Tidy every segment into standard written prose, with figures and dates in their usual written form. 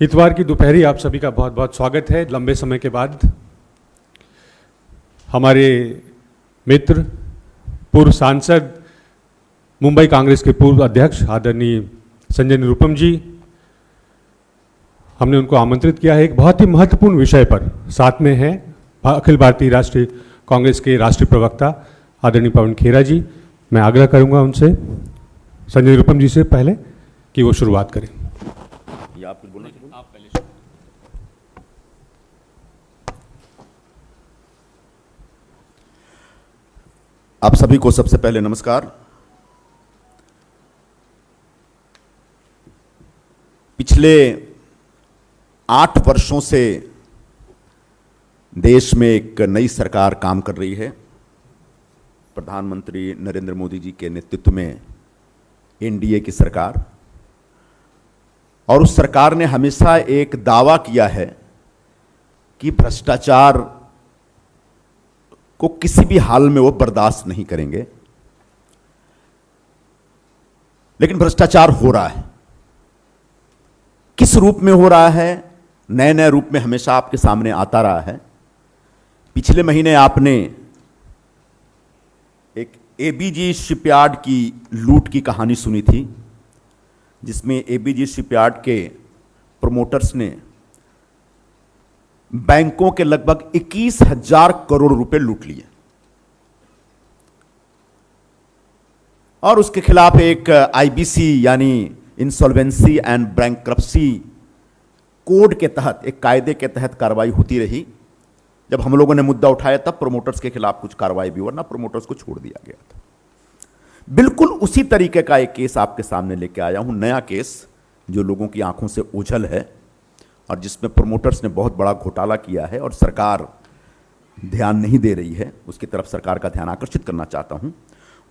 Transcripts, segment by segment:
इतवार की दोपहरी आप सभी का बहुत बहुत स्वागत है। लंबे समय के बाद हमारे मित्र पूर्व सांसद मुंबई कांग्रेस के पूर्व अध्यक्ष आदरणीय संजय निरुपम जी, हमने उनको आमंत्रित किया है एक बहुत ही महत्वपूर्ण विषय पर। साथ में है अखिल भारतीय राष्ट्रीय कांग्रेस के राष्ट्रीय प्रवक्ता आदरणीय पवन खेरा जी। मैं आग्रह करूंगा उनसे, संजय निरुपम जी से पहले, कि वो शुरुआत करें। आप कुछ बोलना चाहिए? आप पहले आप सभी को सबसे पहले नमस्कार। पिछले 8 वर्षों से देश में एक नई सरकार काम कर रही है। प्रधानमंत्री नरेंद्र मोदी जी के नेतृत्व में एनडीए की सरकार, और उस सरकार ने हमेशा एक दावा किया है कि भ्रष्टाचार को किसी भी हाल में वो बर्दाश्त नहीं करेंगे। लेकिन भ्रष्टाचार हो रहा है। किस रूप में हो रहा है? नए नए रूप में हमेशा आपके सामने आता रहा है। पिछले महीने आपने एक एबीजी शिपयार्ड की लूट की कहानी सुनी थी, जिसमें एबीजी शिपयार्ड के प्रमोटर्स ने बैंकों के लगभग 21,000 करोड़ रुपए लूट लिए और उसके खिलाफ एक आईबीसी यानी इंसॉल्वेंसी एंड बैंक्रप्सी कोड के तहत, एक कायदे के तहत कार्रवाई होती रही। जब हम लोगों ने मुद्दा उठाया तब प्रमोटर्स के खिलाफ कुछ कार्रवाई भी, वरना प्रमोटर्स को छोड़ दिया गया था। बिल्कुल उसी तरीके का एक केस आपके सामने लेके आया हूं, नया केस जो लोगों की आंखों से ओझल है और जिसमें प्रमोटर्स ने बहुत बड़ा घोटाला किया है और सरकार ध्यान नहीं दे रही है। उसकी तरफ सरकार का ध्यान आकर्षित करना चाहता हूं।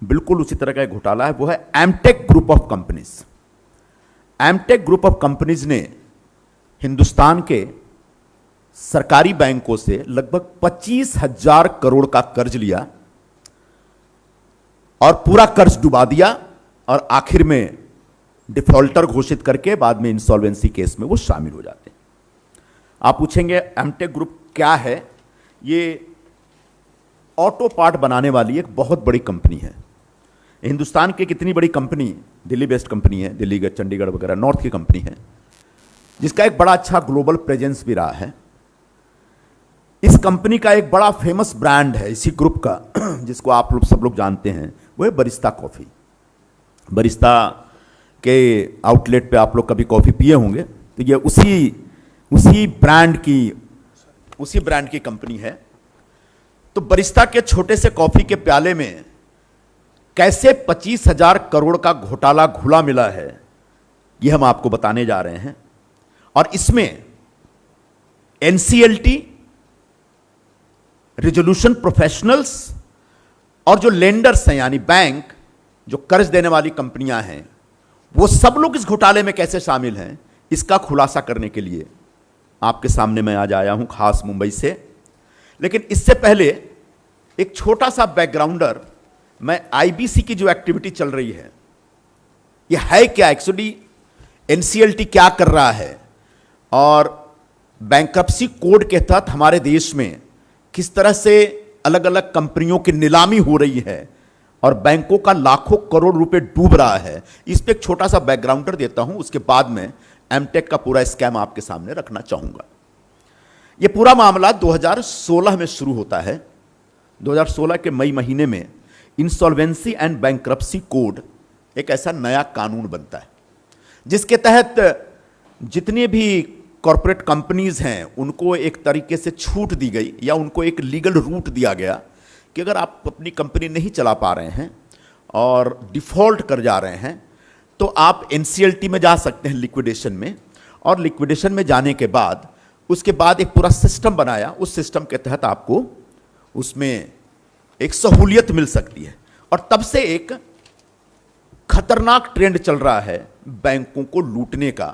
बिल्कुल उसी तरह का एक घोटाला है, वो है Amtek group of companies. Amtek group of companies ने हिंदुस्तान के सरकारी बैंकों से लगभग 25,000 करोड़ का कर्ज लिया और पूरा कर्ज डुबा दिया और आखिर में डिफॉल्टर घोषित करके बाद में इंसॉल्वेंसी केस में वो शामिल हो जाते हैं। आप पूछेंगे एमटेक ग्रुप क्या है? ये ऑटो पार्ट बनाने वाली एक बहुत बड़ी कंपनी है। हिंदुस्तान की कितनी बड़ी कंपनी, दिल्ली बेस्ड कंपनी है, दिल्ली चंडीगढ़ वगैरह नॉर्थ की कंपनी है, जिसका एक बड़ा अच्छा ग्लोबल प्रेजेंस भी रहा है। इस कंपनी का एक बड़ा फेमस ब्रांड है इसी ग्रुप का, जिसको आप लोग सब लोग जानते हैं, वो है बरिस्ता कॉफी। बरिस्ता के आउटलेट पे आप लोग कभी कॉफी पिए होंगे, तो ये उसी ब्रांड की कंपनी है। तो बरिस्ता के छोटे से कॉफी के प्याले में कैसे 25,000 करोड़ का घोटाला घुला मिला है, ये हम आपको बताने जा रहे हैं। और इसमें एनसीएलटी, रिजोल्यूशन प्रोफेशनल्स और जो लेंडर्स हैं यानी बैंक, जो कर्ज देने वाली कंपनियां हैं, वो सब लोग इस घोटाले में कैसे शामिल हैं, इसका खुलासा करने के लिए आपके सामने मैं आज आया हूं, खास मुंबई से। लेकिन इससे पहले एक छोटा सा बैकग्राउंडर, मैं आईबीसी की जो एक्टिविटी चल रही है, ये है क्या, एक्चुअली एनसीएलटी क्या कर रहा है और बैंक्रप्सी कोड के तहत हमारे देश में किस तरह से अलग अलग कंपनियों की नीलामी हो रही है और बैंकों का लाखों करोड़ रुपए डूब रहा है। इस पे एक छोटा सा बैकग्राउंडर देता हूं, उसके बाद में एमटेक का पूरा स्कैम आपके सामने रखना चाहूंगा। यह पूरा मामला 2016 में शुरू होता है। 2016 के मई महीने में इंसॉल्वेंसी एंड बैंक्रप्सी कोड एक ऐसा नया कानून बनता है, जिसके तहत जितने भी कॉर्पोरेट कंपनीज हैं उनको एक तरीके से छूट दी गई या उनको एक लीगल रूट दिया गया कि अगर आप अपनी कंपनी नहीं चला पा रहे हैं और डिफॉल्ट कर जा रहे हैं तो आप एनसीएलटी में जा सकते हैं लिक्विडेशन में, और लिक्विडेशन में जाने के बाद उसके बाद एक पूरा सिस्टम बनाया। उस सिस्टम के तहत आपको उसमें एक सहूलियत मिल सकती है। और तब से एक खतरनाक ट्रेंड चल रहा है बैंकों को लूटने का,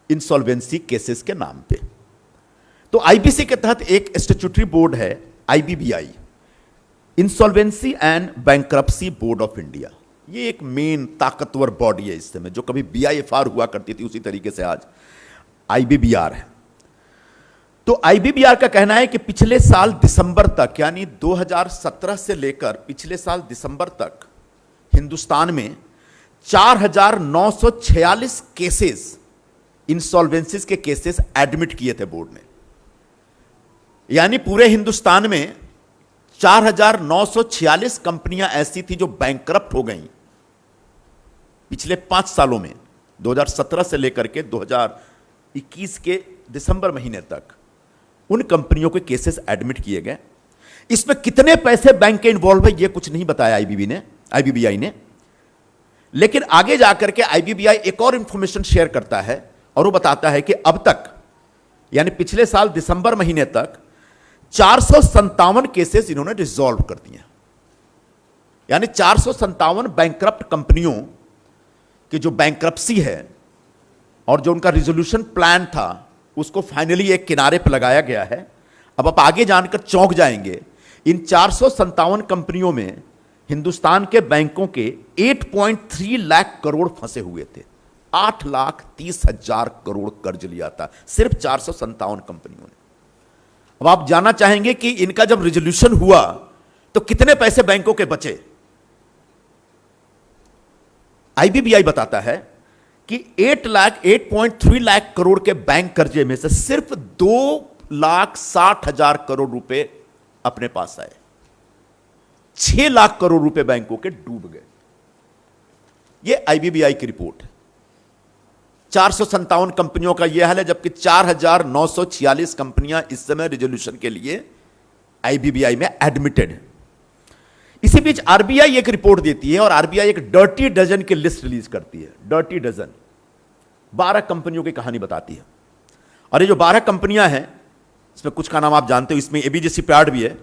इंसॉल्वेंसी केसेस के नाम पे। तो आईबीसी के तहत एक स्टैट्यूटरी बोर्ड है IBBI, insolvency and bankruptcy board of India. ये एक मेन ताकतवर बॉडी है इस समय, जो कभी बीआईएफआर हुआ करती थी उसी तरीके से आज आईबीबीआर है। तो आईबीबीआर का कहना है कि पिछले साल दिसंबर तक, यानी 2017 से लेकर पिछले साल दिसंबर तक हिंदुस्तान में 4,946 केसेस, इंसॉल्वेंसीज के केसेस एडमिट किए थे बोर्ड ने। यानी पूरे हिंदुस्तान में 4,946 कंपनियां ऐसी थी जो बैंकरप्ट हो गई पिछले 5 सालों में, 2017 से लेकर के 2021 के दिसंबर महीने तक उन कंपनियों के केसेस एडमिट किए गए। इसमें कितने पैसे बैंक के इन्वॉल्व है यह कुछ नहीं बताया आईबीबीआई ने। लेकिन आगे जाकर के आईबीबीआई एक और इंफॉर्मेशन शेयर करता है और वो बताता है कि अब तक, यानी पिछले साल दिसंबर महीने तक 457 केसेस इन्होंने रिजॉल्व कर दिए। यानी 457 बैंकरप्ट कंपनियों की जो बैंकरप्सी है और जो उनका रिजोल्यूशन प्लान था उसको फाइनली एक किनारे पर लगाया गया है। अब आप आगे जानकर चौंक जाएंगे, इन 457 कंपनियों में हिंदुस्तान के बैंकों के 8.3 लाख करोड़ फंसे हुए थे। 8,30,000 करोड़ कर्ज लिया था सिर्फ 457 कंपनियों ने। अब आप जानना चाहेंगे कि इनका जब रिजोल्यूशन हुआ तो कितने पैसे बैंकों के बचे। आईबीबीआई बताता है कि 8.3 लाख करोड़ के बैंक कर्जे में से सिर्फ 2,60,000 करोड़ रुपए अपने पास आए। 6 लाख करोड़ रुपए बैंकों के डूब गए। यह आईबीबीआई की रिपोर्ट है। 457 कंपनियों का यह हाल है, जबकि 4,946 कंपनियां इस समय रिजोल्यूशन के लिए आईबीबीआई में एडमिटेड है। इसी बीच आरबीआई एक रिपोर्ट देती है और आरबीआई एक डर्टी डजन की लिस्ट रिलीज करती है। डर्टी डजन 12 कंपनियों की कहानी बताती है। और ये जो 12 कंपनियां हैं इसमें कुछ का नाम आप जानते हो। इसमें एबीजे शिपयार्ड भी है,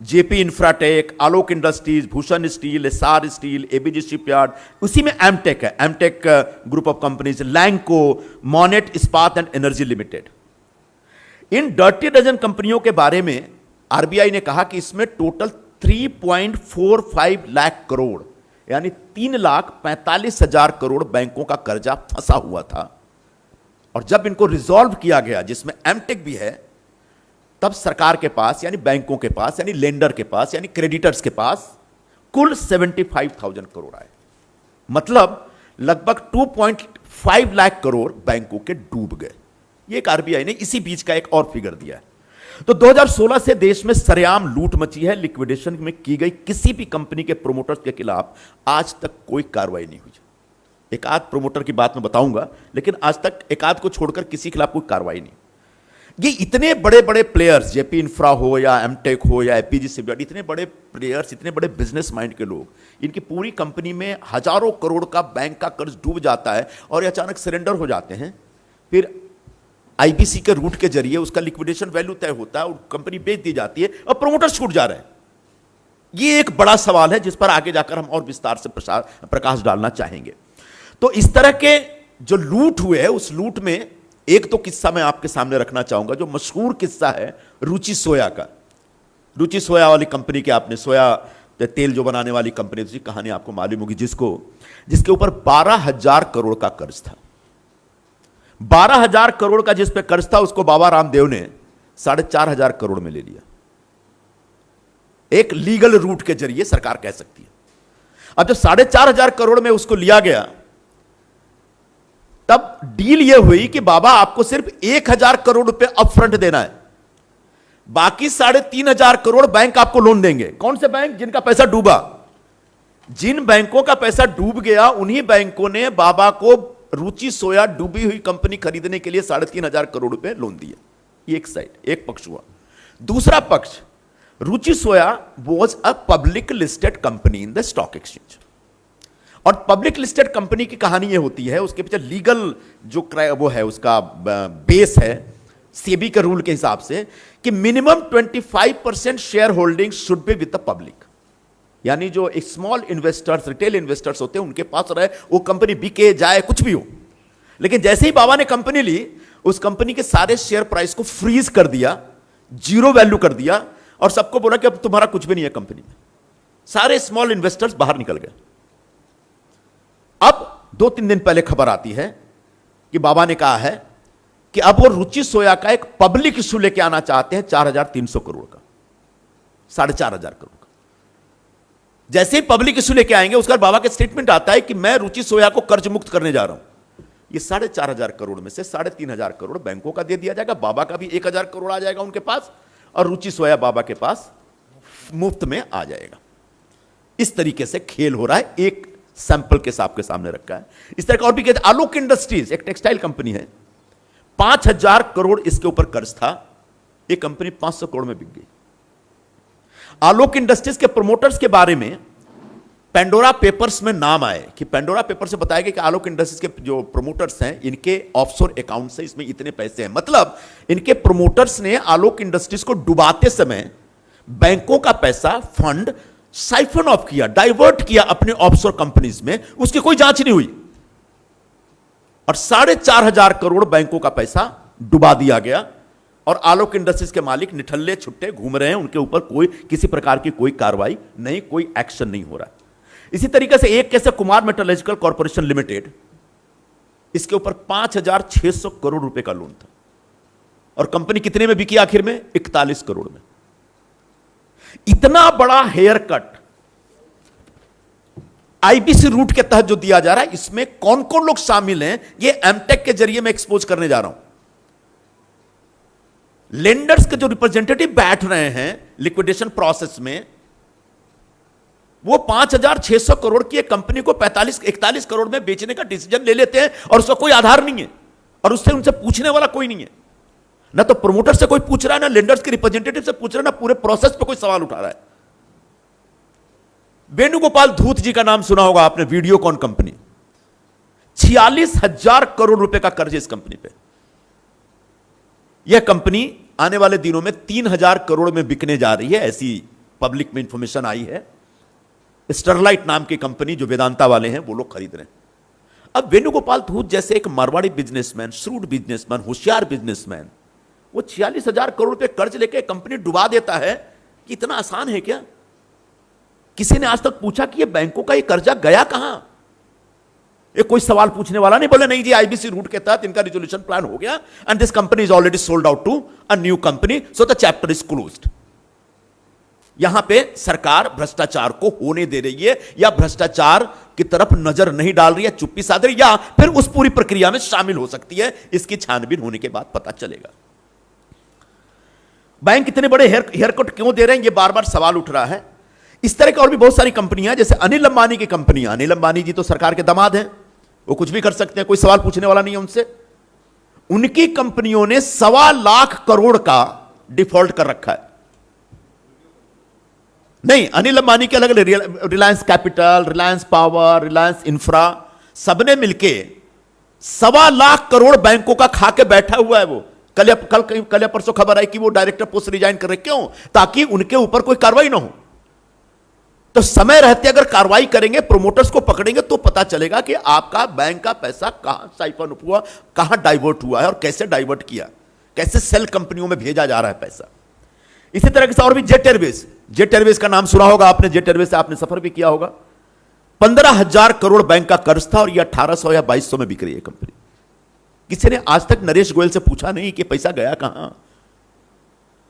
Jaypee Infratech, Alok Industries, Bhushan Steel, Essar Steel, ABG Shipyard, उसी में एमटेक है, Amtek group of Companies, Lanco, Monnet Ispat and Energy Limited. इन डर्टी डजन कंपनियों के बारे में आरबीआई ने कहा कि इसमें टोटल 3.45 लाख करोड़, यानी 3,45,000 करोड़ बैंकों का कर्जा फंसा हुआ था। और जब इनको रिजॉल्व किया गया, जिसमें एमटेक भी है, तब सरकार के पास, यानी बैंकों के पास, यानी लेंडर के पास, यानी क्रेडिटर्स के पास कुल 75,000 करोड़ आए। मतलब लगभग 2.5 लाख करोड़ बैंकों के डूब गए। ये एक आरबीआई ने इसी बीच का एक और फिगर दिया है। तो 2016 से देश में सरेआम लूट मची है। लिक्विडेशन में की गई किसी भी कंपनी के प्रोमोटर्स के खिलाफ आज तक कोई कार्रवाई नहीं हुई। एक आध प्रोमोटर की बात मैं बताऊंगा, लेकिन आज तक एक आध को छोड़कर किसी के खिलाफ कोई कार्रवाई नहीं। ये इतने बड़े बड़े प्लेयर्स, जेपी इंफ्रा हो या एमटेक हो या एपीजी शिपयार्ड, इतने बड़े प्लेयर्स, इतने बड़े बिजनेस माइंड के लोग, इनकी पूरी कंपनी में हजारों करोड़ का बैंक का कर्ज डूब जाता है और ये अचानक सरेंडर हो जाते हैं। फिर आईबीसी के रूट के जरिए उसका लिक्विडेशन वैल्यू तय होता है और कंपनी बेच दी जाती है और प्रोमोटर छूट जा रहे हैं। ये एक बड़ा सवाल है जिस पर आगे जाकर हम और विस्तार से प्रकाश डालना चाहेंगे। तो इस तरह के जो लूट हुए हैं, उस लूट में एक तो किस्सा मैं आपके सामने रखना चाहूंगा, जो मशहूर किस्सा है रुचि सोया का। रुचि सोया वाली कंपनी के, आपने सोया तेल जो बनाने वाली कंपनी, उसकी कहानी आपको मालूम होगी, जिसके ऊपर 12,000 करोड़ का कर्ज था। 12,000 करोड़ का जिस पे कर्ज था, उसको बाबा रामदेव ने 4,500 करोड़ में ले लिया। एक लीगल रूट के जरिए सरकार कह सकती है। अब जब 4,500 करोड़ में उसको लिया गया, तब डील यह हुई कि बाबा आपको सिर्फ 1,000 करोड़ रुपए अपफ्रंट देना है, बाकी 3,500 करोड़ बैंक आपको लोन देंगे। कौन से बैंक? जिनका पैसा डूबा। जिन बैंकों का पैसा डूब गया, उन्हीं बैंकों ने बाबा को रुचि सोया डूबी हुई कंपनी खरीदने के लिए 3,500 करोड़ रुपए लोन दिए। एक साइड, एक पक्ष हुआ। दूसरा पक्ष, Ruchi Soya was a public listed company in the stock exchange. और पब्लिक लिस्टेड कंपनी की कहानी यह होती है, उसके पीछे लीगल जो वो है, उसका बेस है सेबी के रूल के हिसाब से कि minimum 25% share holding should be with the public. यानी जो एक स्मॉल इन्वेस्टर्स, रिटेल इन्वेस्टर्स होते हैं, उनके पास रहे, वो कंपनी बिके जाए कुछ भी हो। लेकिन जैसे ही बाबा ने कंपनी ली, उस कंपनी के सारे शेयर प्राइस को फ्रीज कर दिया, जीरो वैल्यू कर दिया और सबको बोला कि अब तुम्हारा कुछ भी नहीं है कंपनी में। सारे स्मॉल इन्वेस्टर्स बाहर निकल गए। अब 2-3 दिन पहले खबर आती है कि बाबा ने कहा है कि अब वो रुचि सोया का एक पब्लिक इशू लेके आना चाहते हैं 4,300 करोड़ का, 4,500 करोड़ का। जैसे ही पब्लिक इशू लेके आएंगे उसका बाबा का स्टेटमेंट आता है कि मैं रुचि सोया को कर्ज मुक्त करने जा रहा हूं। ये 4,500 करोड़ में से 3,500 करोड़ बैंकों का दे दिया जाएगा, बाबा का भी 1,000 करोड़ आ जाएगा उनके पास, और रुचि सोया बाबा के पास मुफ्त में आ जाएगा। इस तरीके से खेल हो रहा है, एक सैंपल केस आपके सामने रखा है। इस तरह का और भी कहते, आलोक इंडस्ट्रीज एक टेक्सटाइल कंपनी है, 5,000 करोड़ इसके ऊपर कर्ज था, ये कंपनी 500 करोड़ में बिक गई। आलोक इंडस्ट्रीज के प्रोमोटर्स के बारे में पेंडोरा पेपर्स में नाम आए कि पेंडोरा पेपर से बताया गया कि आलोक इंडस्ट्रीज के जो प्रोमोटर्स हैं इनके ऑफशोर अकाउंट से इसमें इतने पैसे हैं। मतलब इनके प्रोमोटर्स ने आलोक इंडस्ट्रीज को डुबाते समय बैंकों का पैसा, फंड साइफन ऑफ किया, डाइवर्ट किया अपने ऑफशोर कंपनीज में, उसकी कोई जांच नहीं हुई और 4,500 करोड़ बैंकों का पैसा डुबा दिया गया। और आलोक इंडस्ट्रीज के मालिक निठल्ले छुट्टे घूम रहे हैं, उनके ऊपर कोई किसी प्रकार की कोई कार्रवाई नहीं, कोई एक्शन नहीं हो रहा। इसी तरीके से एक कैसे कुमार मेटलर्जिकल कॉर्पोरेशन लिमिटेड, इसके ऊपर 5,600 करोड़ रुपए का लोन था और कंपनी कितने में बिकी आखिर में? 41 करोड़ में। इतना बड़ा हेयर कट आईबीसी रूट के तहत जो दिया जा रहा है, इसमें कौन कौन लोग शामिल हैं, ये एमटेक के जरिए मैं एक्सपोज करने जा रहा हूं। लेंडर्स के जो रिप्रेजेंटेटिव बैठ रहे हैं लिक्विडेशन प्रोसेस में, वो 5,600 करोड़ की एक कंपनी को 41 करोड़ में बेचने का डिसीजन ले लेते हैं और उसका कोई आधार नहीं है और उससे उनसे पूछने वाला कोई नहीं है। ना तो प्रोमोटर से कोई पूछ रहा है, ना लेंडर्स के रिप्रेजेंटेटिव से पूछ रहा है, ना पूरे प्रोसेस पे कोई सवाल उठा रहा है। वेणुगोपाल धूत जी का नाम सुना होगा आपने, वीडियोकॉन कंपनी, 46,000 करोड़ रुपए का कर्ज इस कंपनी पे। यह कंपनी आने वाले दिनों में 3,000 करोड़ में बिकने जा रही है, ऐसी पब्लिक में इंफॉर्मेशन आई है। स्टरलाइट नाम की कंपनी जो वेदांता वाले हैं वो लोग खरीद रहे हैं। अब वेणुगोपाल धूत जैसे एक मारवाड़ी बिजनेसमैन, श्रूड बिजनेसमैन, होशियार बिजनेसमैन, वो 46,000 करोड़ रुपए कर्ज लेके कंपनी डुबा देता है। कि इतना आसान है क्या? किसी ने आज तक पूछा कि ये बैंकों का ये कर्जा गया कहां? ये कोई सवाल पूछने वाला नहीं। बोले नहीं जी, आईबीसी रूट के तहत इनका रिजोल्यूशन प्लान हो गया and this company is already sold out to a new company, so the chapter is closed. यहां पे सरकार भ्रष्टाचार को होने दे रही है या भ्रष्टाचार की तरफ नजर नहीं डाल रही है, चुप्पी साध रही, या फिर उस पूरी प्रक्रिया में शामिल हो सकती है। इसकी छानबीन होने के बाद पता चलेगा। बैंक इतने बड़े हेयर कट क्यों दे रहे हैं, ये बार बार सवाल उठ रहा है। इस तरह की और भी बहुत सारी कंपनियां, जैसे अनिल अंबानी की कंपनियां। अनिल अंबानी जी तो सरकार के दामाद हैं, वो कुछ भी कर सकते हैं, कोई सवाल पूछने वाला नहीं है उनसे। उनकी कंपनियों ने 1.25 लाख करोड़ का डिफॉल्ट कर रखा है। नहीं, अनिल अंबानी के अलग अलग, Reliance capital, Reliance power, Reliance infra, सबने मिलके 1.25 लाख करोड़ बैंकों का खा के बैठा हुआ है। वो कल या परसों खबर आई कि वो डायरेक्टर पोस्ट रिजाइन कर रहे। क्यों? ताकि उनके ऊपर कोई कार्रवाई ना हो। तो समय रहते अगर कार्रवाई करेंगे, प्रोमोटर्स को पकड़ेंगे, तो पता चलेगा कि आपका बैंक का पैसा कहां साइफन हुआ, कहां डाइवर्ट हुआ है और कैसे डाइवर्ट किया, कैसे सेल कंपनियों में भेजा जा रहा है पैसा। इसी तरह से और भी जेट एयरवेज का नाम सुना होगा आपने, जेट एयरवेज से आपने सफर भी किया होगा। 15,000 करोड़ बैंक का कर्ज था और यह 1,800 या 2,200 में बिक रही है कंपनी। किसी ने आज तक नरेश गोयल से पूछा नहीं कि पैसा गया कहां,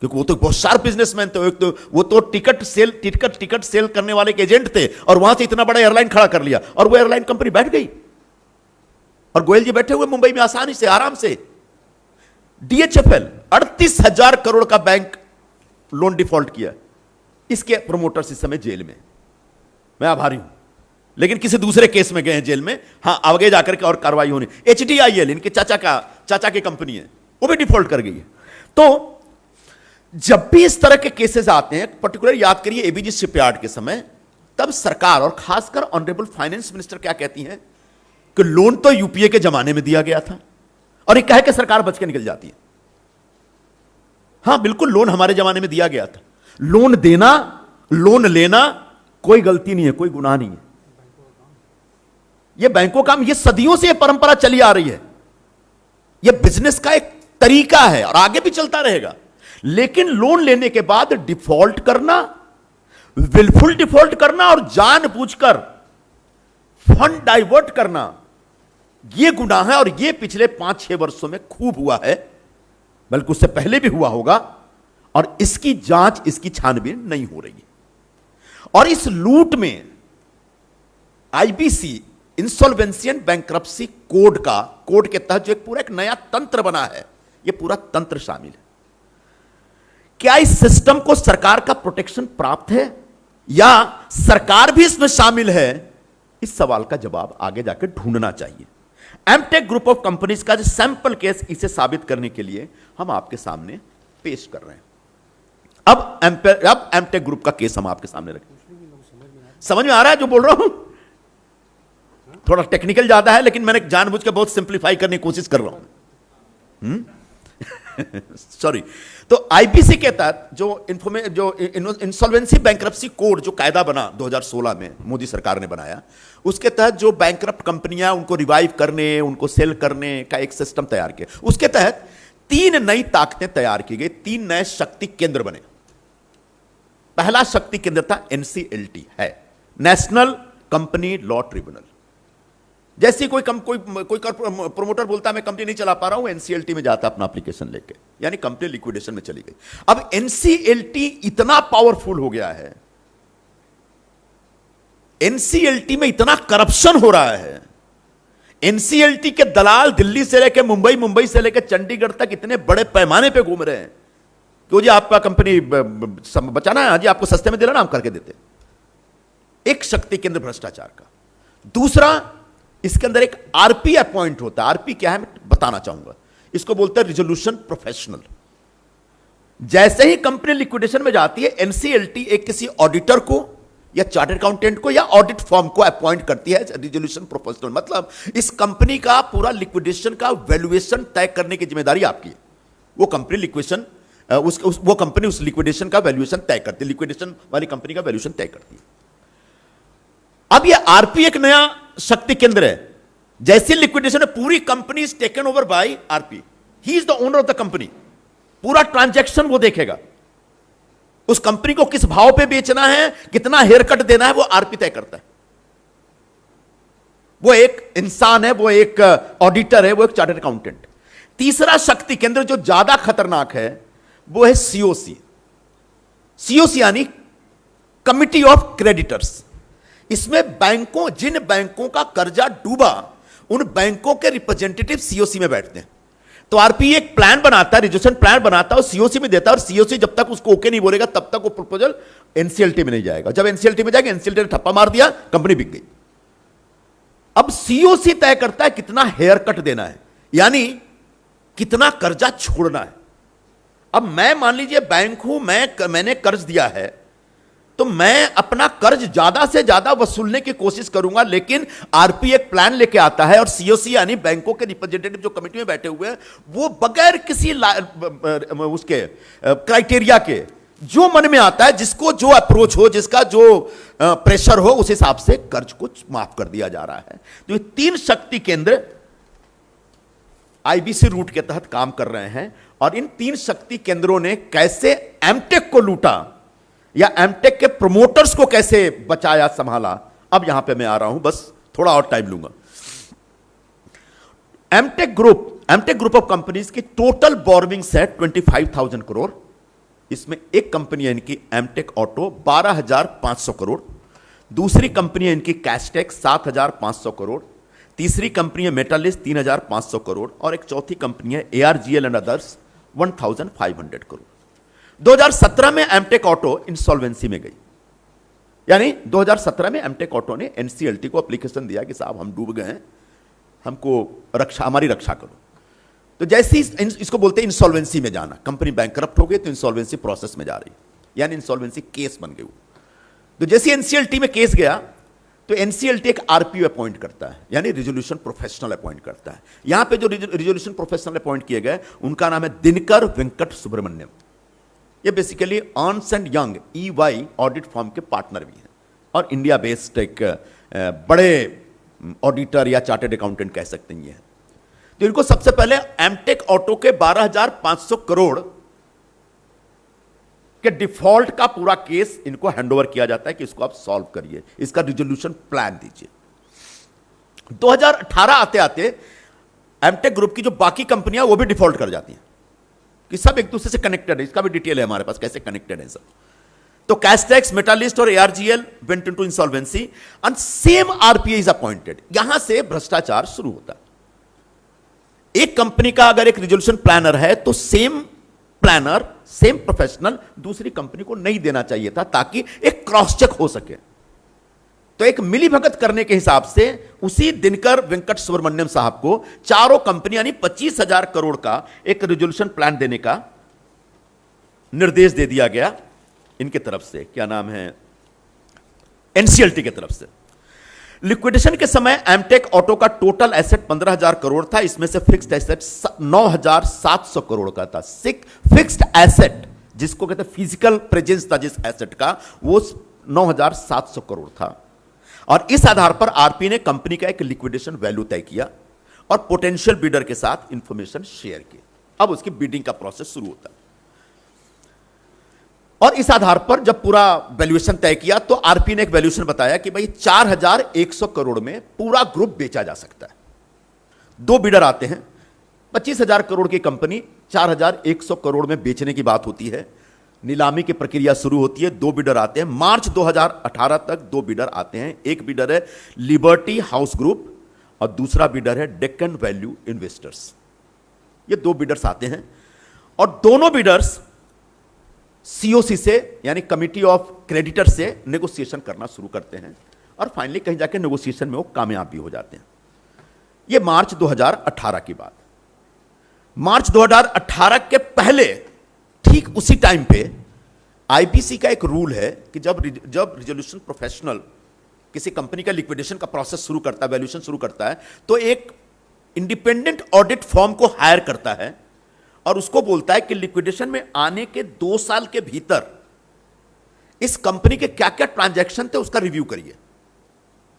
क्योंकि वो तो बहुत शार्प बिजनेसमैन थे। एक तो वो तो टिकट सेल करने वाले के एजेंट थे और वहां से इतना बड़ा एयरलाइन खड़ा कर लिया और वो एयरलाइन कंपनी बैठ गई और गोयल जी बैठे हुए मुंबई में आसानी से, आराम से। डीएचएफएल 38,000 करोड़ का बैंक लोन डिफॉल्ट किया, इसके प्रोमोटर्स इस समय जेल में। मैं आभारी हूं, लेकिन किसी दूसरे केस में गए हैं जेल में। हां, आगे जाकर के और कार्रवाई होनी। HDIL इनके चाचा की कंपनी है, वो भी डिफॉल्ट कर गई है। तो जब भी इस तरह के केसेस आते हैं, पर्टिकुलर याद करिए एबीजी शिपयार्ड के समय, तब सरकार और खासकर ऑनरेबल फाइनेंस मिनिस्टर क्या कहती हैं कि लोन तो यूपीए के जमाने में दिया गया था, और ये कह के सरकार बच के निकल जाती है। हां बिल्कुल, लोन हमारे जमाने में दिया गया था। लोन देना, लोन लेना कोई गलती नहीं है, कोई गुनाह नहीं है। यह बैंकों का काम, यह सदियों से यह परंपरा चली आ रही है। यह बिजनेस का एक तरीका है और आगे भी चलता रहेगा। लेकिन लोन लेने के बाद डिफॉल्ट करना, विलफुल डिफॉल्ट करना और जानबूझकर फंड डाइवर्ट करना, ये गुनाह है और ये पिछले 5-6 वर्षों में खूब हुआ है, बल्कि उससे पहले भी हुआ होगा, और इसकी जांच, इसकी छानबीन नहीं हो रही है। और इस लूट में IBC, insolvency and bankruptcy code के तहत जो एक नया तंत्र बना है, यह पूरा तंत्र शामिल है। क्या इस सिस्टम को सरकार का प्रोटेक्शन प्राप्त है या सरकार भी इसमें शामिल है? इस सवाल का जवाब आगे जाकर ढूंढना चाहिए। एमटेक ग्रुप ऑफ कंपनीज का जो सैंपल केस, इसे साबित करने के लिए हम आपके सामने पेश कर रहे हैं। अब एमटेक ग्रुप का केस हम आपके सामने रखें। समझ में आ रहा है जो बोल रहा हूं? थोड़ा टेक्निकल ज्यादा है, लेकिन मैंने जानबूझ के बहुत सिंप्लीफाई करने की कोशिश कर रहा हूं। सॉरी। तो आईबीसी के तहत जो इंसॉल्वेंसी बैंक्रप्सी कोड, जो कायदा बना 2016 में मोदी सरकार ने बनाया, उसके तहत जो बैंक्रप्ट कंपनियां, उनको रिवाइव करने, उनको सेल करने का एक सिस्टम तैयार किया। उसके तहत 3 नई ताकतें तैयार की गई, 3 नए शक्ति केंद्र बने। पहला शक्ति केंद्र था एनसीएलटी, है नेशनल कंपनी लॉ ट्रिब्यूनल। जैसे कोई प्रोमोटर बोलता है मैं कंपनी नहीं चला पा रहा हूं, एनसीएलटी में जाता अपना एप्लीकेशन लेके, यानी कंपनी लिक्विडेशन में चली गई। अब एनसीएलटी इतना पावरफुल हो गया है, एनसीएलटी में इतना करप्शन हो रहा है, एनसीएलटी के दलाल दिल्ली से लेकर मुंबई, मुंबई से लेकर चंडीगढ़ तक इतने बड़े पैमाने पे घूम रहे हैं कि जी आपका कंपनी बचाना है, जी आपको सस्ते में दिलाना, हम करके देते। एक शक्ति केंद्र भ्रष्टाचार का। दूसरा, इसके अंदर एक आरपी अपॉइंट होता है। आरपी क्या है मैं बताना चाहूंगा। इसको बोलते हैं रिजोल्यूशन प्रोफेशनल। जैसे ही कंपनी लिक्विडेशन में जाती है, एनसीएलटी एक किसी ऑडिटर को या चार्टर्ड अकाउंटेंट को या ऑडिट फर्म को अपॉइंट करती है रिजोल्यूशन प्रोफेशनल। मतलब इस कंपनी का पूरा लिक्विडेशन का वैल्यूएशन तय करने की जिम्मेदारी आपकी है। वो कंपनी लिक्विडेशन वो कंपनी उस लिक्विडेशन का वैल्यूएशन तय करती है, लिक्विडेशन वाली कंपनी का वैल्यूएशन तय करती है। अब ये आरपी एक नया शक्ति केंद्र है। जैसे लिक्विडेशन है, पूरी company is taken over by RP, he is the owner of the company. पूरा ट्रांजैक्शन वो देखेगा, उस कंपनी को किस भाव पे बेचना है, कितना हेयर कट देना है, वो आरपी तय करता है। वो एक इंसान है, वो एक ऑडिटर है, वो एक चार्टर्ड अकाउंटेंट। तीसरा शक्ति केंद्र जो ज्यादा खतरनाक है, वो है सीओसी। सीओसी यानी कमिटी ऑफ क्रेडिटर्स। इसमें बैंकों, जिन बैंकों का कर्जा डूबा, उन बैंकों के रिप्रेजेंटेटिव सीओसी में बैठते हैं। तो आरपी एक प्लान बनाता है, रिजोल्यूशन प्लान बनाता है और सीओसी में देता है, और सीओसी जब तक उसको ओके नहीं बोलेगा तब तक वो प्रपोजल एनसीएलटी में नहीं जाएगा। जब एनसीएलटी में जाएगा, एनसीएलटी ने ठप्पा मार दिया, कंपनी बिक गई। अब सीओसी तय करता है कितना हेयर कट देना है, यानी कितना कर्जा छोड़ना है। अब मैं मान लीजिए बैंक हूं, मैंने कर्ज दिया है, तो मैं अपना कर्ज ज्यादा से ज्यादा वसूलने की कोशिश करूंगा, लेकिन आरपी एक प्लान लेके आता है और सीओसी यानी बैंकों के रिप्रेजेंटेटिव जो कमेटी में बैठे हुए हैं, वो बगैर किसी उसके क्राइटेरिया के, जो मन में आता है, जिसको जो अप्रोच हो, जिसका जो प्रेशर हो, उस हिसाब से कर्ज को माफ कर दिया जा रहा है। तो ये 3 शक्ति केंद्र आईबीसी रूट के तहत काम कर रहे हैं। और इन 3 शक्ति केंद्रों ने कैसे एमटेक को लूटा या एमटेक के प्रोमोटर्स को कैसे बचाया, संभाला, अब यहां पे मैं आ रहा हूं, बस थोड़ा और टाइम लूंगा। एमटेक ग्रुप ऑफ कंपनीज की टोटल बोरोविंग्स है 25,000 करोड़। इसमें एक कंपनी है इनकी एमटेक ऑटो 12,500 करोड़, दूसरी कंपनी है इनकी कैस्टेक 7,500 करोड़, तीसरी कंपनी है मेटालिस्ट 3,500 करोड़, और एक चौथी कंपनी है एआरजीएल एंड अदर्स 1,500 करोड़। 2017 में एमटेक ऑटो इंसॉल्वेंसी में गई, यानी 2017 में एमटेक ऑटो ने एनसीएलटी को एप्लीकेशन दिया कि साहब हम डूब गए हैं, हमको हमारी रक्षा करो। तो जैसे इसको बोलते हैं इंसॉल्वेंसी में जाना, कंपनी बैंकरप्ट हो गई तो इंसॉल्वेंसी प्रोसेस में जा रही, यानी इंसॉल्वेंसी केस बन गई। तो जैसे एनसीएलटी में केस गया तो एनसीएलटी एक आरपीओ अपॉइंट करता है, यानी रिजोल्यूशन प्रोफेशनल अपॉइंट करता है। यहां पे जो रिजोल्यूशन प्रोफेशनल अपॉइंट किए गए, उनका नाम है दिनकर वेंकट सुब्रमण्यम। ये basically Ernst and young EY audit firm के पार्टनर भी हैं और इंडिया बेस्ड एक बड़े ऑडिटर या चार्टर्ड अकाउंटेंट कह सकते हैं ये। तो इनको सबसे पहले एमटेक ऑटो के 12,500 करोड़ के डिफॉल्ट का पूरा केस इनको हैंडओवर किया जाता है कि इसको आप सॉल्व करिए, इसका रिजोल्यूशन प्लान दीजिए। 2018 आते आते एमटेक ग्रुप की जो बाकी कंपनियां वो भी डिफॉल्ट कर जाती हैं कि सब एक दूसरे से कनेक्टेड है। इसका भी डिटेल है हमारे पास, कैसे कनेक्टेड है सब। तो कैस्टेक्स, मेटालिस्ट और ARGL went into insolvency and same RPA is appointed. यहां से भ्रष्टाचार शुरू होता है। एक कंपनी का अगर एक रिजोल्यूशन प्लानर है तो सेम प्लानर, सेम प्रोफेशनल दूसरी कंपनी को नहीं देना चाहिए था, ताकि एक क्रॉस चेक हो सके। तो एक मिलीभगत करने के हिसाब से उसी दिनकर वेंकट सुब्रमण्यम साहब को चारों कंपनी यानी 25,000 करोड़ का एक रिजोल्यूशन प्लान देने का निर्देश दे दिया गया इनके तरफ से, क्या नाम है, एनसीएलटी के तरफ से। लिक्विडेशन के समय एमटेक ऑटो का टोटल एसेट 15,000 करोड़ था। इसमें से फिक्स्ड एसेट 9,700 करोड़ का था। फिक्स्ड एसेट जिसको कहते हैं फिजिकल प्रेजेंस था जिस एसेट का, वो 9,700 करोड़ था। और इस आधार पर आरपी ने कंपनी का एक लिक्विडेशन वैल्यू तय किया और पोटेंशियल बिडर के साथ इंफॉर्मेशन शेयर की। अब उसकी बिडिंग का प्रोसेस शुरू होता है और इस आधार पर जब पूरा वैल्यूएशन तय किया तो आरपी ने एक वैल्यूएशन बताया कि भाई 4,100 करोड़ में पूरा ग्रुप बेचा जा सकता है। दो बिडर आते हैं, 25,000 करोड़ की कंपनी 4,100 करोड़ में बेचने की बात होती है। नीलामी की प्रक्रिया शुरू होती है, दो बिडर आते हैं। मार्च 2018 तक दो बिडर आते हैं। एक बिडर है लिबर्टी हाउस ग्रुप और दूसरा बिडर है डेक्कन वैल्यू इन्वेस्टर्स। ये दो बिडर्स आते हैं और दोनों बिडर्स सीओसी से यानी कमिटी ऑफ क्रेडिटर से नेगोशिएशन करना शुरू करते हैं और फाइनली कहीं जाके नेगोशिएशन में वो कामयाब भी हो जाते हैं। ये मार्च 2018 की बात। मार्च 2018 के पहले ठीक उसी टाइम पे आईपीसी का एक रूल है कि जब रिजोल्यूशन प्रोफेशनल किसी कंपनी का लिक्विडेशन का प्रोसेस शुरू करता है, वैल्यूएशन शुरू करता है, तो एक इंडिपेंडेंट ऑडिट फर्म को हायर करता है और उसको बोलता है कि लिक्विडेशन में आने के 2 साल के भीतर इस कंपनी के क्या क्या ट्रांजैक्शन थे उसका रिव्यू करिए,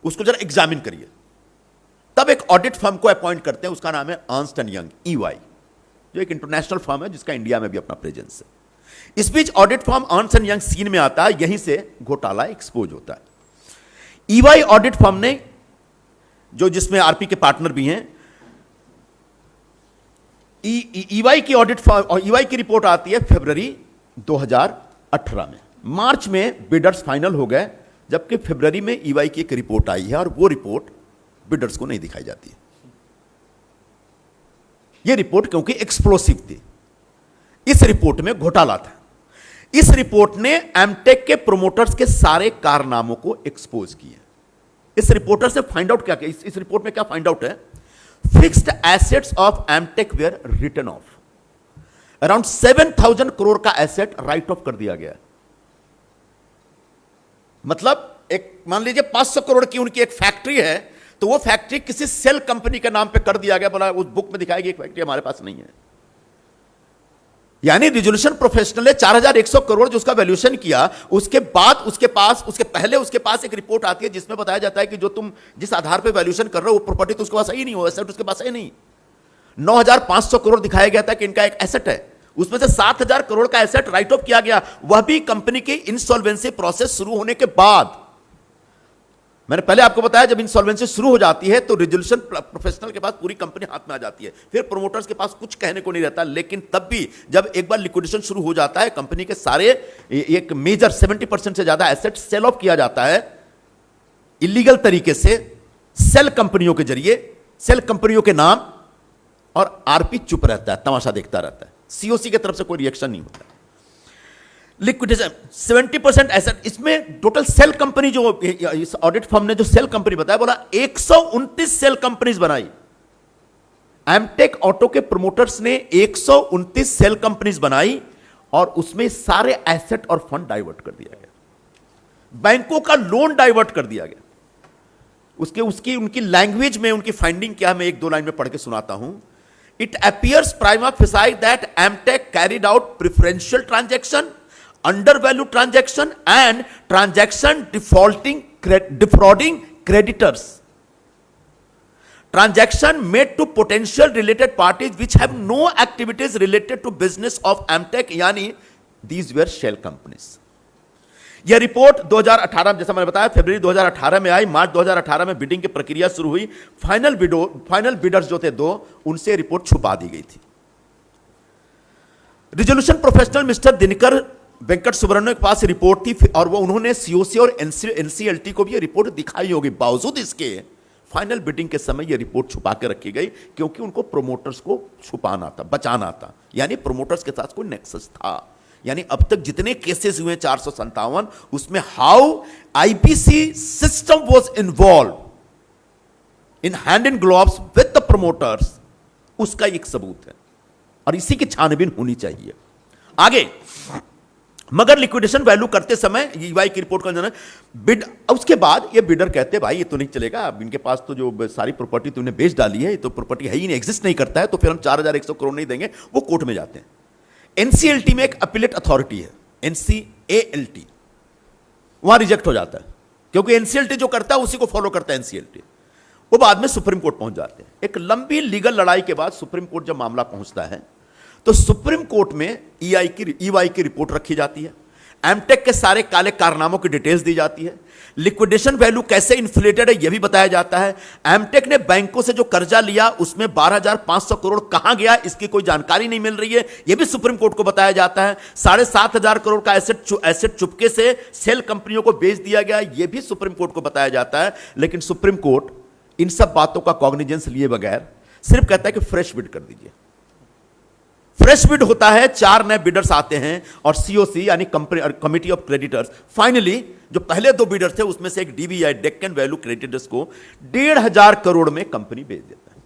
उसको जरा एग्जामिन करिए। तब एक ऑडिट फर्म को अपॉइंट करते हैं, उसका नाम है अर्न्स्ट एंड यंग, ईवाई, जो एक इंटरनेशनल फर्म है जिसका इंडिया में भी अपना प्रेजेंस है। इस बीच audit firm Ernst and Young scene में आता है, यहीं से घोटाला एक्सपोज होता है। ईवाई ऑडिट फर्म ने, जो जिसमें आरपी के पार्टनर भी हैं, ईवाई की ऑडिट फर्म, ईवाई की रिपोर्ट आती है फरवरी 2018 में। मार्च में बिडर्स फाइनल हो गए, जबकि फरवरी में ईवाई की एक रिपोर्ट आई है और वो रिपोर्ट बिडर्स को नहीं दिखाई जाती है। यह रिपोर्ट क्योंकि एक्सप्लोसिव थी, इस रिपोर्ट में घोटाला था। इस रिपोर्ट ने एमटेक के प्रोमोटर्स के सारे कारनामों को एक्सपोज किया। इस रिपोर्टर से फाइंड आउट क्या किया, इस रिपोर्ट में क्या फाइंड आउट है? Fixed assets of Amtek were written off. Around 7,000 crore का एसेट राइट ऑफ कर दिया गया। मतलब एक मान लीजिए 500 करोड़ की उनकी एक फैक्ट्री है, तो वो फैक्ट्री किसी सेल कंपनी के नाम पे कर दिया गया, बोला उस बुक में दिखाएगी एक फैक्ट्री हमारे पास नहीं है। यानी रिजोल्यूशन प्रोफेशनल ने 4,100 करोड़ जो उसका वैल्यूएशन किया, उसके बाद उसके पास एक रिपोर्ट आती है जिसमें बताया जाता है कि जो तुम जिस आधार पे वैल्यूएशन कर रहे हो वो प्रॉपर्टी तो उसके पास ही नहीं हो, एसेट उसके पास है नहीं। 9,500 करोड़ दिखाया गया था कि इनका एक एसेट है, उसमें से 7,000 करोड़ का एसेट राइट ऑफ किया गया, वह भी कंपनी की इंसॉल्वेंसी प्रोसेस शुरू होने के बाद। मैंने पहले आपको बताया जब इंसॉल्वेंसी शुरू हो जाती है तो रिजोल्यूशन प्रोफेशनल के पास पूरी कंपनी हाथ में आ जाती है, फिर प्रोमोटर्स के पास कुछ कहने को नहीं रहता। लेकिन तब भी जब एक बार लिक्विडेशन शुरू हो जाता है, कंपनी के सारे एक मेजर 70% से ज्यादा एसेट सेल ऑफ किया जाता है इलीगल तरीके से, सेल कंपनियों के जरिए, सेल कंपनियों के नाम, और आरपी चुप रहता है, तमाशा देखता रहता है। सीओसी की तरफ से कोई रिएक्शन नहीं होता। लिक्विडेशन 70% एसेट, इसमें टोटल सेल कंपनी जो इस ऑडिट फर्म ने जो सेल कंपनी बताया, बोला 129 सेल कंपनीज बनाई। एमटेक ऑटो के प्रोमोटर्स ने 129 सेल कंपनीज बनाई और उसमें सारे एसेट और फंड डाइवर्ट कर दिया गया, बैंकों का लोन डाइवर्ट कर दिया गया। उनकी लैंग्वेज में उनकी फाइंडिंग क्या है, मैं 1-2 लाइन में पढ़ के सुनाता हूं। It appears prima facie that Amtech carried out preferential transaction, undervalue transaction and transaction defrauding creditors. Transaction made to potential related parties which have no activities related to business of Amtech, यानी these were shell companies. यह report 2018 जैसा मैंने बताया फरवरी 2018 में आई, मार्च 2018 में bidding की प्रक्रिया शुरू हुई। फाइनल बिडर्स जो थे दो, उनसे रिपोर्ट छुपा दी गई थी। Resolution professional mister Dinkar Venkat Subramanyam के पास रिपोर्ट थी और वो उन्होंने सीओसी और एनसीएलटी को भी ये रिपोर्ट दिखाई होगी। बावजूद इसके फाइनल बिडिंग के समय ये रिपोर्ट छुपा के रखी गई, क्योंकि उनको प्रोमोटर्स को छुपाना था, बचाना था, यानी प्रोमोटर्स के साथ कोई नेक्सस था। यानी अब तक जितने केसेस हुए 457, उसमें how IPC system was involve in hand in gloves with the promoters, उसका एक सबूत है और इसी की छानबीन होनी चाहिए। आगे, मगर लिक्विडेशन वैल्यू करते समय ईवाई की रिपोर्ट का बिड, उसके बाद ये बिडर कहते हैं भाई ये तो नहीं चलेगा, अब इनके पास तो जो सारी प्रॉपर्टी तुमने बेच डाली है, ये तो प्रॉपर्टी है ही नहीं, एग्जिस्ट नहीं करता है, तो फिर हम 4100 करोड़ नहीं देंगे। वो कोर्ट में जाते हैं। एनसीएलटी में एक अपीलेट अथॉरिटी है, एनसीएएलटी, वहां रिजेक्ट हो जाता है, क्योंकि एनसीएलटी जो करता है उसी को फॉलो करता है एनसीएलटी। वो बाद में सुप्रीम कोर्ट पहुंच जाते हैं। एक लंबी लीगल लड़ाई के बाद सुप्रीम कोर्ट जब मामला पहुंचता है, तो सुप्रीम कोर्ट में ईवाई की रिपोर्ट रखी जाती है, एमटेक के सारे काले कारनामों की डिटेल्स दी जाती है, लिक्विडेशन वैल्यू कैसे इन्फ्लेटेड है यह भी बताया जाता है, एमटेक ने बैंकों से जो कर्जा लिया उसमें 12,500 करोड़ कहां गया इसकी कोई जानकारी नहीं मिल रही है, यह भी सुप्रीम कोर्ट को बताया जाता है। 7,500 करोड़ का एसेट चुपके से सेल कंपनियों को बेच दिया गया, यह भी सुप्रीम कोर्ट को बताया जाता है। लेकिन सुप्रीम कोर्ट इन सब बातों का कॉग्निजेंस लिए बगैर सिर्फ कहता है कि फ्रेश बिड कर दीजिए। फ्रेश बिड होता है, 4 नए बिडर्स आते हैं और सीओसी यानी कमिटी ऑफ क्रेडिटर्स फाइनली जो पहले 2 बिडर थे उसमें से एक डीबीआई डेक्कन वैल्यू क्रेडिटर्स को 1,500 करोड़ में कंपनी बेच देता है।